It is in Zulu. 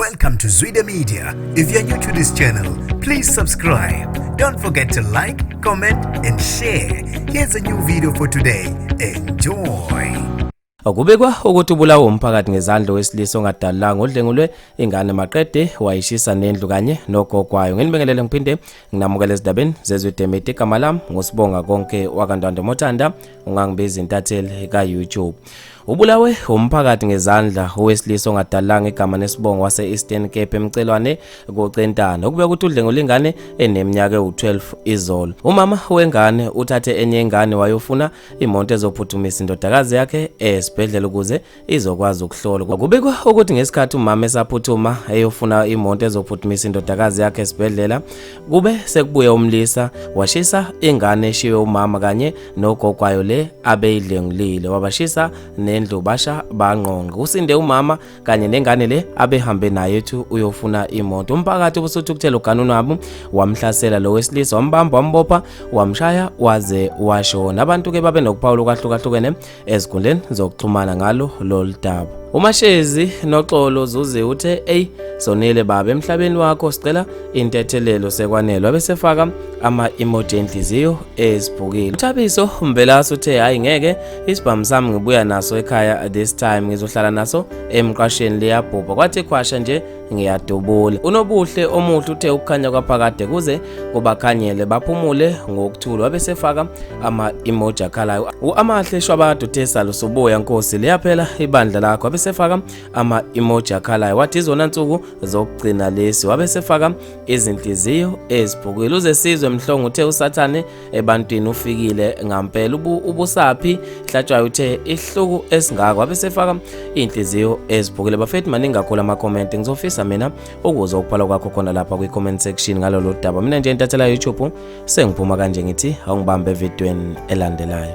Welcome to Zwida Media. If you're new to this channel, please subscribe. Don't forget to like, comment and share. Here's a new video for today. Enjoy. Akubekwa ukuthi ubulawa umphakathi ngezandla wesilisa ongadalanga odlengulwe ingane maqede wayishisa nendlu kanye nogogwayo. Ngenibingelele ngiphinde nginamukele ezindabeni zezwide media igama lami ngosibonga konke wakandwande Mothanda ungangibiza intatheli ka YouTube. Ubulawe umphakathi ngezandla owesilisa ongadalanga igama nesibongo wase Eastern Cape emcelwane koCentana okube ukuthi udlengula ingane eneminyaka u12 izolo. Umama wengane uthathe enye ingane wayofuna imonto ezophuthumisa indodakazi yakhe esibhedlela ukuze izokwazi ukuhlolwa. Kubikwa ukuthi ngesikhathi umama esaphuthuma eyofuna imonto ezophuthumisa indodakazi yakhe esibhedlela kube sekubuya umlisa washisa ingane eshiwe umama kanye nogogwayo le abeyidlengulile wabashisa nendlu basha banqonqa. Usinde umama kanye nengane le abehambe naye ethu uyofuna imoto. Umphakathi ubusuthi ukuthela uganunu wabo wamhlasela lo wesilisa wambamba wambopha wamshaya waze washona. Abantu ke babe nokuphawula kwahlukahlukene ezikundleni zokuxhumana ngalo loludaba. Umashezi noxolo Zuze uthe sonele baba emhlabeni wakho sicela intethelelo sekwanele wabesefaka ama-emoji enhliziyo ezibhukile. Uthabiso Mbelaso uthe hayi ngeke isibhamu sami ngibuya naso ekhaya this time ngizohlala naso emqasheni liyabhubha kwathi khwasha nje ngiyadubula. Unobuhle omuhle uthe ukukhanya kwaphakade kuze kubakhanyele baphumule ngokuthula wabesefaka ama-emoji akhalayo. Amahle shwabadu uthe salusubuya Nkosi liyaphela ibandla lakho wabesefaka ama-emoji akhalayo wathi izona nsuku zokugcina lesi wabesefaka izinhliziyo ezibhukile. Uze sizwe Mhlongo uthe uSathane ebantwini ufikile ngampela ubusaphi hlatshwayo uthe ihluku esingaka wabesefaka inhliziyo ezibhukile. Bafethi maningi kakhulu ama-comment ngizofisa mina ukuze ukuphala kwakho khona lapha kwi-comment section ngalo lo daba. Mina nje intathela YouTube sengiphuma kanje ngithi awungibambe evidweni elandelayo.